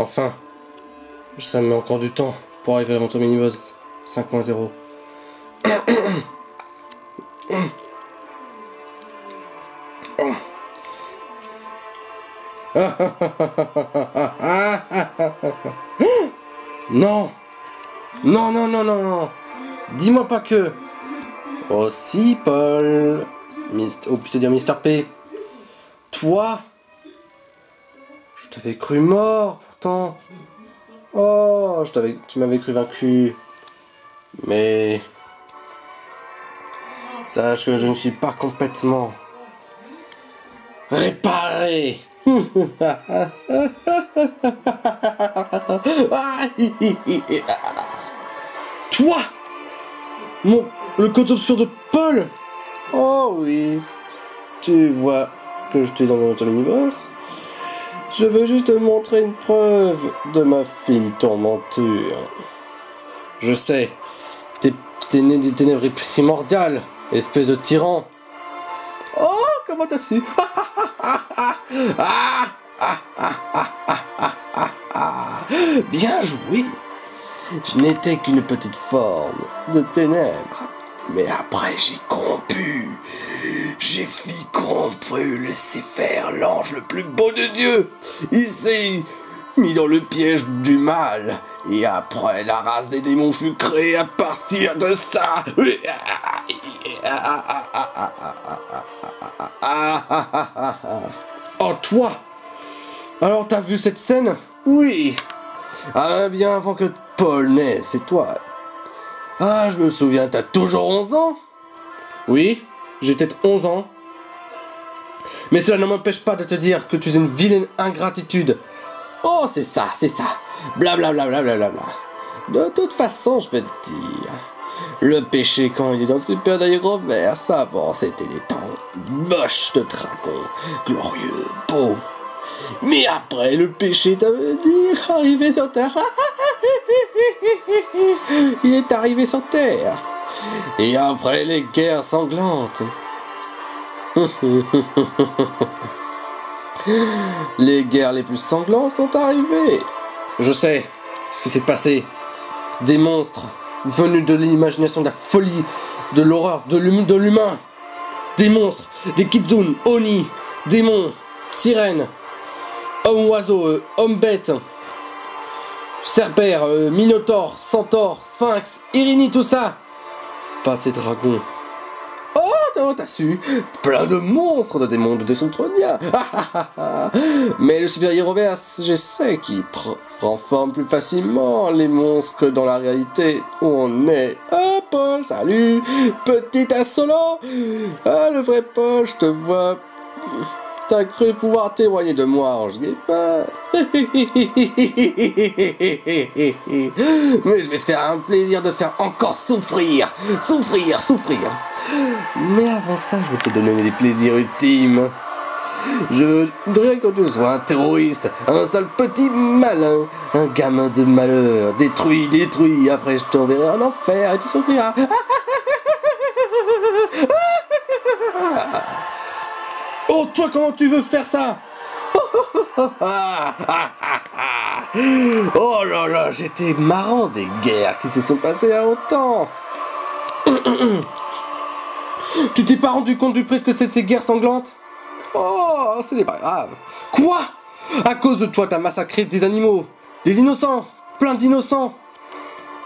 Enfin, ça me met encore du temps pour arriver à mon mini-boss 5.0. Non! Non, non, non, non, non! Dis-moi pas que... Oh si, Paul! Oh, plutôt dire Mister P. Toi? Je t'avais cru mort, pourtant. Oh, tu m'avais cru vaincu. Mais... sache que je ne suis pas complètement... réparé. Toi, le côté obscur de Paul. Oh oui, tu vois que je t'ai dans mon mini-boss. Je veux juste te montrer une preuve de ma fine tourmenture. Je sais, t'es né des ténèbres primordiales, espèce de tyran. Oh, comment t'as su? Bien joué. Je n'étais qu'une petite forme de ténèbres. Mais après j'ai corrompu. J'ai fait corrompre, laisser faire l'ange le plus beau de Dieu. Il s'est mis dans le piège du mal. Et après la race des démons fut créée à partir de ça. Oh toi! Alors t'as vu cette scène? Oui! Ah bien avant que Paul naisse, c'est toi. Ah je me souviens, t'as toujours 11 ans? Oui, j'ai peut-être 11 ans. Mais cela ne m'empêche pas de te dire que tu es une vilaine ingratitude. Oh c'est ça, c'est ça. Blablabla. De toute façon, je vais te dire. Le péché, quand il est dans ses pères d'aérovers, avant, c'était des temps moches de dragon, glorieux, beau. Mais après, le péché, ça veut dire arrivé sur terre. Il est arrivé sur terre. Et après, les guerres sanglantes. Les guerres les plus sanglantes sont arrivées. Je sais ce qui s'est passé. Des monstres venus de l'imagination, de la folie, de l'horreur, de l'humain. Des monstres, des kitsune, oni, démons, sirènes, hommes-oiseaux, hommes-bêtes, cerbères, minotaures, centaures, sphinx, irini, tout ça. Pas ces dragons. Oh, t'as su. Plein de monstres, de démons, de Destructronia. Mais le super Hieroverse, je sais qu'il prend forme plus facilement les monstres que dans la réalité où on est. Ah, Paul, salut. Petit insolent. Ah, le vrai Paul, je te vois. T'as cru pouvoir t'éloigner de moi, ange guépard. Mais je vais te faire un plaisir de te faire encore souffrir. Souffrir. Mais avant ça, je vais te donner des plaisirs ultimes. Je voudrais que tu sois un terroriste, un sale petit malin, un gamin de malheur, détruit. Après, je t'enverrai en enfer et tu souffriras. Oh, toi, comment tu veux faire ça? Oh là là, j'étais marrant des guerres qui se sont passées il y a longtemps. Tu t'es pas rendu compte du prix que c'est ces guerres sanglantes? Oh, ce n'est pas grave. Quoi? À cause de toi, t'as massacré des animaux, des innocents, plein d'innocents.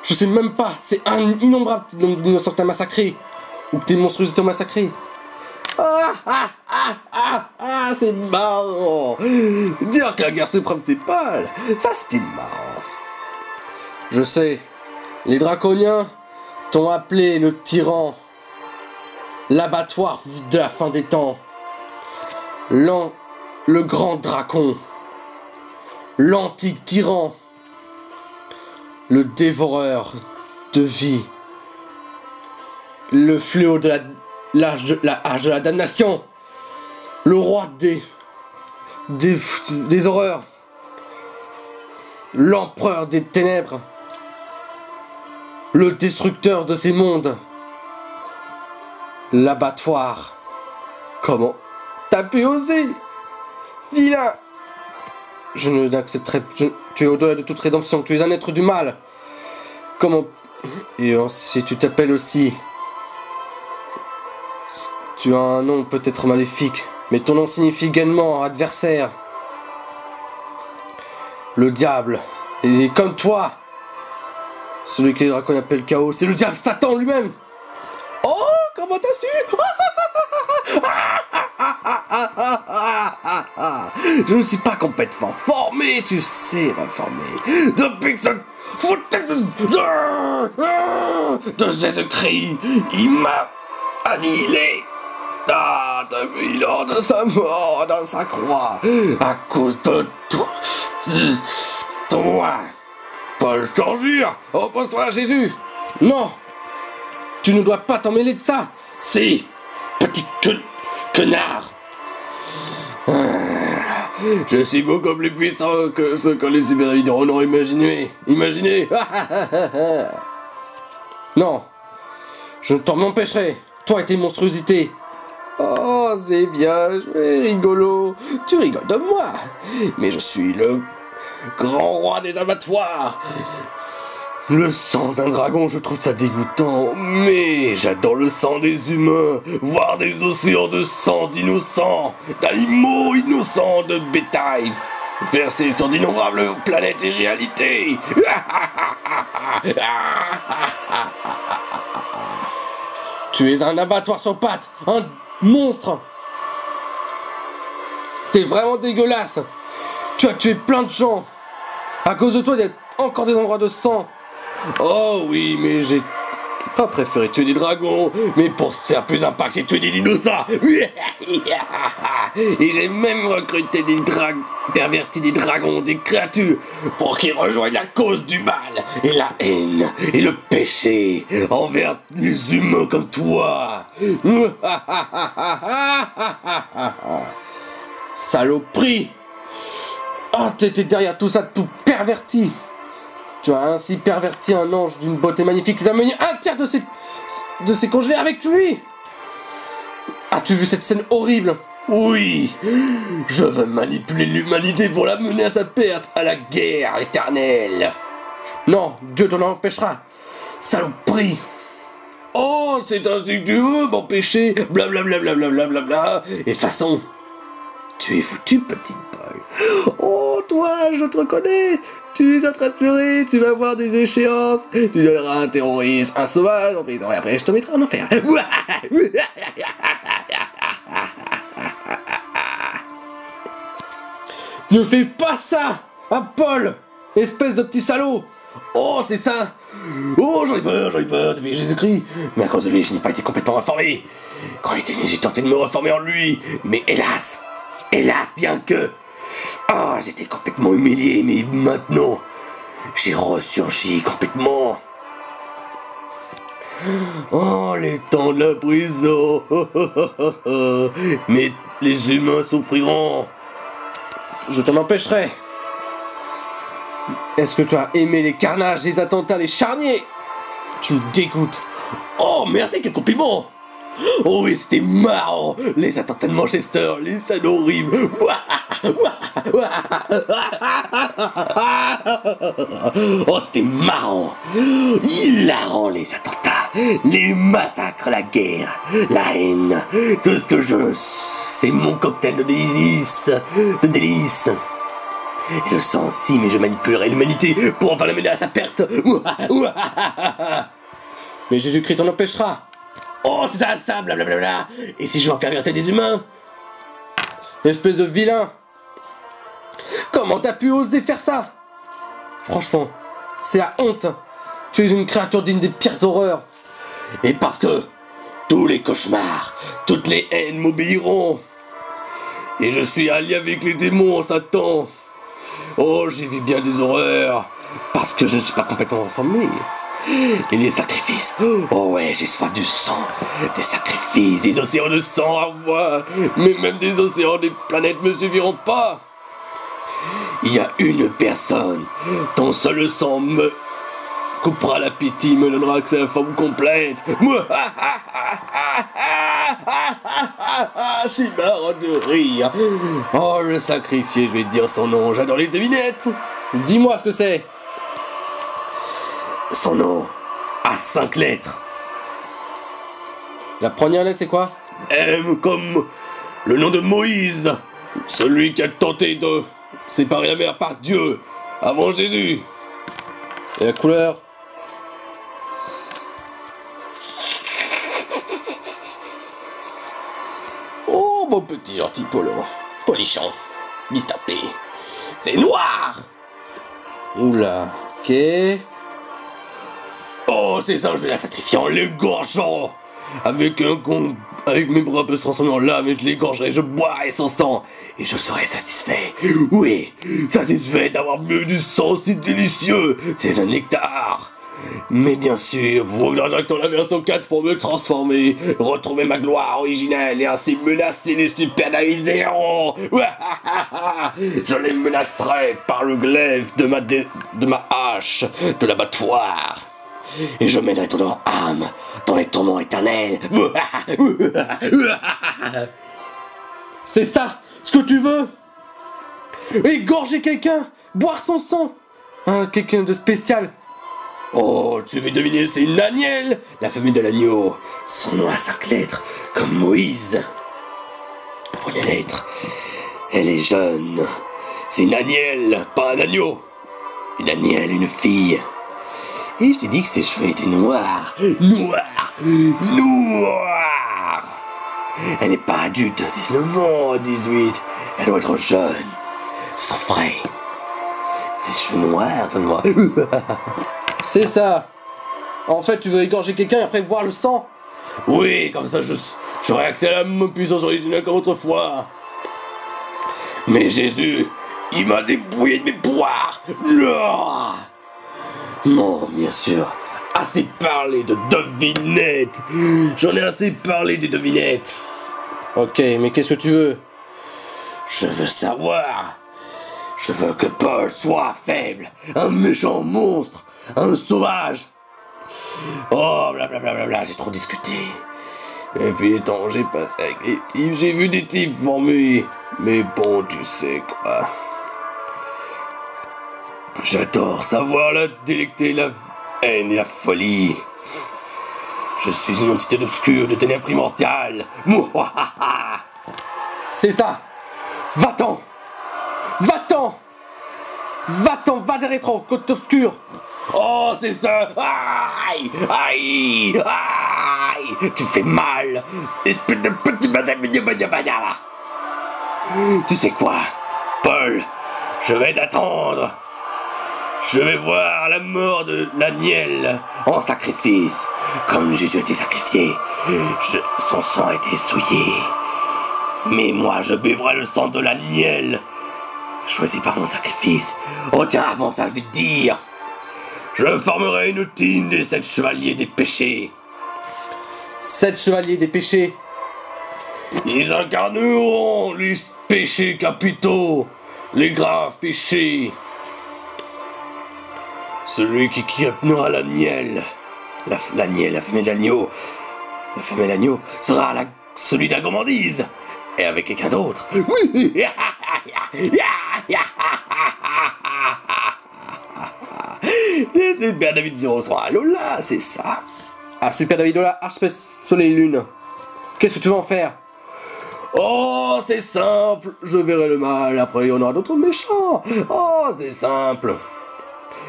Je sais même pas, c'est un innombrable nombre d'innocents que t'as massacré, ou que tes monstruosités ont massacré. C'est marrant. Dire que la guerre suprême c'est Paul, ça c'était marrant. Je sais, les draconiens t'ont appelé le tyran, l'abattoir de la fin des temps, le grand dracon, l'antique tyran, le dévoreur de vie, le fléau de l'âge de la damnation, le roi des horreurs, l'empereur des ténèbres, le destructeur de ces mondes, l'abattoir. Comment t'as pu oser, vilain? Je ne l'accepterai. Tu Tu es au-delà de toute rédemption, tu es un être du mal. Comment... Et si tu t'appelles aussi... Tu as un nom peut-être maléfique, mais ton nom signifie également adversaire. Le diable. Et comme toi, celui que les dracons appellent Chaos, c'est le diable Satan lui-même. Oh, comment t'as su? Je ne suis pas complètement formé, tu sais, reformé. Depuis que ce de Jésus-Christ, il m'a annihilé. Ah, depuis lors de sa mort dans sa croix, à cause de toi. Toi, Paul, je t'en jure, oppose-toi à Jésus. Non, tu ne dois pas t'en mêler de ça. Si, petit connard. Je suis beaucoup plus puissant que ce que les super-héros n'ont imaginé. Imaginez. Non, je ne t'en empêcherai. Toi et tes monstruosités. Oh, c'est bien, rigolo. Tu rigoles de moi. Mais je suis le grand roi des abattoirs. Le sang d'un dragon, je trouve ça dégoûtant, mais j'adore le sang des humains, voir des océans de sang d'innocents, d'animaux innocents, de bétail, versés sur d'innombrables planètes et réalités. Tu es un abattoir sur pattes, un monstre. T'es vraiment dégueulasse. Tu as tué plein de gens. À cause de toi, il y a encore des endroits de sang. Oh oui, mais j'ai pas préféré tuer des dragons, mais pour se faire plus d'impact, j'ai tué des dinosaures. Et j'ai même recruté des pervertis des dragons, des créatures, pour qu'ils rejoignent la cause du mal, et la haine, et le péché, envers les humains comme toi. Saloperie. Ah, t'étais derrière tout ça, tout perverti. Tu as ainsi perverti un ange d'une beauté magnifique qui t'a mené un tiers de ses congelés avec lui. As-tu vu cette scène horrible? Oui, je veux manipuler l'humanité pour la mener à sa perte, à la guerre éternelle. Non, Dieu t'en empêchera. Saloperie. Oh, c'est ainsi que tu veux m'empêcher, blablabla, blablabla. Et façon, tu es foutu, petit Paul. Oh, toi, je te reconnais. Tu es en train de pleurer, tu vas voir des échéances, tu deviendras un terroriste, un sauvage, et après je te mettrai en enfer. Ne fais pas ça à Paul, espèce de petit salaud. Oh, c'est ça. Oh, j'en ai peur depuis Jésus-Christ. Mais à cause de lui, je n'ai pas été complètement reformé. Quand il était né, j'ai tenté de me reformer en lui, mais hélas, bien que... Oh, j'étais complètement humilié, mais maintenant, j'ai ressurgi complètement. Oh, les temps de la prison. Mais les humains souffriront. Je t'en empêcherai. Est-ce que tu as aimé les carnages, les attentats, les charniers? Tu me dégoûtes. Oh, merci, quel compliment. Oh oui, c'était marrant. Les attentats de Manchester, les scènes horribles. Oh, c'était marrant. Hilarant, les attentats, les massacres, la guerre, la haine. Tout ce que c'est mon cocktail de délices. Et le sang aussi, mais je manipulerai l'humanité pour enfin la mener à sa perte. Mais Jésus-Christ t'en empêchera. Oh, c'est ça, blablabla. Et si je veux en pervertir des humains? Espèce de vilain. Comment t'as pu oser faire ça? Franchement, c'est la honte. Tu es une créature digne des pires horreurs. Et parce que tous les cauchemars, toutes les haines m'obéiront. Et je suis allié avec les démons, Satan. Oh, j'ai vu bien des horreurs. Parce que je ne suis pas complètement reformé. Et les sacrifices. Oh ouais, j'ai soif du sang. Des sacrifices, des océans de sang à moi. Mais même des océans des planètes me suffiront pas. Il y a une personne dont seul sang me coupera l'appétit, me donnera accès à la forme complète. Moi, je suis marre de rire. Oh, le sacrifié, je vais te dire son nom, j'adore les devinettes. Dis-moi ce que c'est. Son nom a 5 lettres. La première lettre, c'est quoi? M comme le nom de Moïse, celui qui a tenté de séparer la mer par Dieu avant Jésus. Et la couleur? Oh, mon petit gentil polo, polichon, Mr. P. C'est noir. Oula, ok. Oh, c'est ça, je vais la sacrifier en l'égorgeant. Avec mes bras peuvent se transformer en lame et je l'égorgerai, je boirai son sang. Et je serai satisfait. Oui, satisfait d'avoir bu du sang si délicieux. C'est un nectar. Mais bien sûr, vous j'injecte la version 4 pour me transformer, retrouver ma gloire originelle et ainsi menacer les Super David Zero. Je les menacerai par le glaive de ma hache de l'abattoir. Et je mènerai ton leur âme dans les tourments éternels. C'est ça ce que tu veux? Égorger quelqu'un, boire son sang, quelqu'un de spécial. Oh, tu veux deviner, c'est une Aniel, la famille de l'agneau. Son nom a 5 lettres, comme Moïse. La première lettre, elle est jeune. C'est une Aniel, pas un agneau. Une Aniel, une fille. Et je t'ai dit que ses cheveux étaient noirs. Noirs. Noirs. Elle n'est pas adulte, 19 ans, 18. Elle doit être jeune. Sans frais. Ses cheveux noirs comme moi. C'est ça. En fait, tu veux égorger quelqu'un et après boire le sang? Oui, comme ça j'aurai accès à la puissance originelle comme autrefois. Mais Jésus, il m'a dépouillé de mes pouvoirs. Non, bien sûr. Assez parlé de devinettes. J'en ai assez parlé des devinettes. Ok, mais qu'est-ce que tu veux? Je veux savoir. Je veux que Paul soit faible, un méchant monstre, un sauvage. Oh, blablabla, j'ai trop discuté. Et puis les temps j'ai passé avec les types, j'ai vu des types formés. Mais bon, tu sais quoi. J'adore savoir la délecter, la haine et la folie. Je suis une entité obscure de ténèbres primordiales. Mouahaha. C'est ça. Va-t'en. Va-t'en. Va-t'en, va des rétro, côte obscure. Oh, c'est ça. Aïe. Aïe. Aïe. Tu fais mal. Espèce de petit madame. Tu sais quoi, Paul, je vais t'attendre. Je vais voir la mort de l'Aniel en sacrifice. Comme Jésus a été sacrifié, son sang a été souillé. Mais moi, je buvrai le sang de l'Aniel, choisi par mon sacrifice. Oh tiens, avant ça, je vais te dire. Je formerai une team des 7 chevaliers des péchés. 7 chevaliers des péchés. Ils incarneront les péchés capitaux, les graves péchés. Celui qui kidnappera l'Aniel, la femelle d'agneau. La femelle d'agneau sera celui de la gourmandise. Et avec quelqu'un d'autre. C'est Super David 03. Lola, c'est ça. Ah, Super David Lola, Archespèce Soleil Lune. Qu'est-ce que tu veux en faire? Oh, c'est simple. Je verrai le mal. Après, il y en aura d'autres méchants. Oh, c'est simple.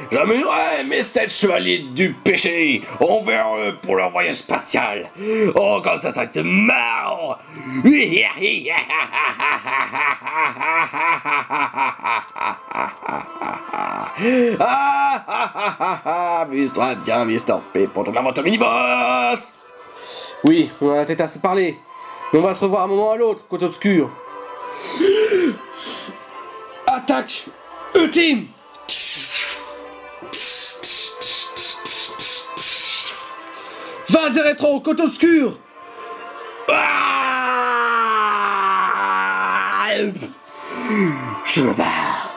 J'amènerai mes 7 chevaliers du péché envers eux pour leur voyage spatial. Oh, comme ça va être marrant. Amuse-toi bien, Mr. P, pour ton aventure mini-boss. Oui, on en a peut-être assez parlé. Mais on va se revoir un moment à l'autre, côte obscure. Attaque ultime. Va des rétro, côte obscure. Je me barre.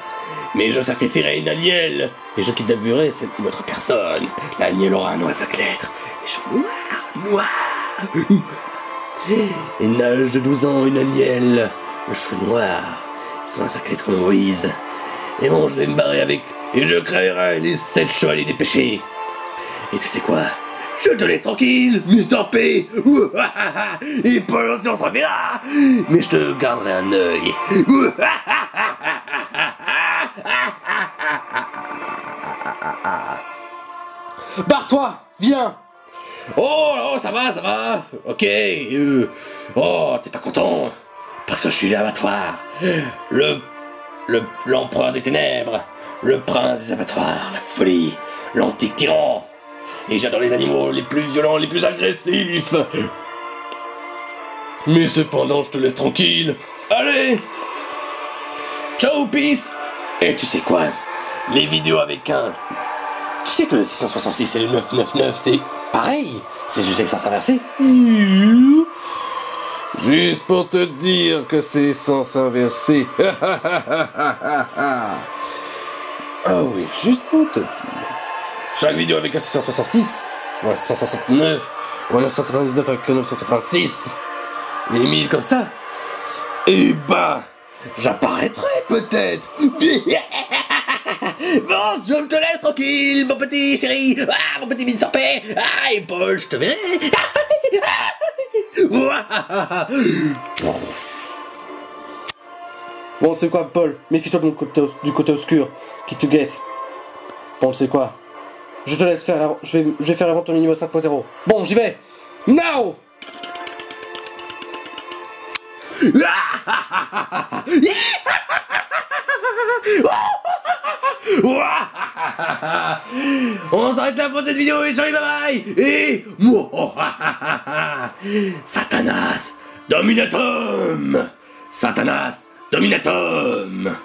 Mais je sacrifierai une Aniel. Et je kidnapperai cette autre personne. L'Aniel aura un nom à 5 lettres. Et je noir. Une âge de 12 ans, une Aniel. Le cheveu noir. Ils sont à 5 lettres comme Moïse. Et bon, je vais me barrer avec et je créerai les 7 chevaliers des péchés. Et tu sais quoi? Je te laisse tranquille, Mr. P. Et Paul aussi on s'en verra. Mais je te garderai un œil. Barre-toi, viens. Oh, ça va, ça va. Ok. Oh, t'es pas content? Parce que je suis l'abattoir. L'empereur des ténèbres. Le prince des abattoirs. La folie. L'antique tyran. Et j'adore les animaux les plus violents, les plus agressifs. Mais cependant, je te laisse tranquille. Allez. Ciao, peace. Et tu sais quoi? Les vidéos avec un... Tu sais que le 666 et le 999, c'est pareil. C'est juste avec sens inversé. Juste pour te dire que c'est sens inversé. Ah oui, juste pour te dire. Chaque vidéo avec un 666, ou un 669, ou un 999 avec un 986. les 1000 comme ça. Et bah, j'apparaîtrai peut-être. Bon, je te laisse tranquille, mon petit chéri. Ah, mon petit Mr. P. Ah, et Paul, je te verrai. Bon, c'est quoi, Paul? Méfie-toi du côté obscur qui te guette. Bon, c'est quoi? Je te laisse faire je vais faire avant ton niveau 5.0. Bon, j'y vais. Now. On s'arrête là pour cette vidéo et ciao, bye bye. Et Satanas Dominatum. Satanas Dominatum.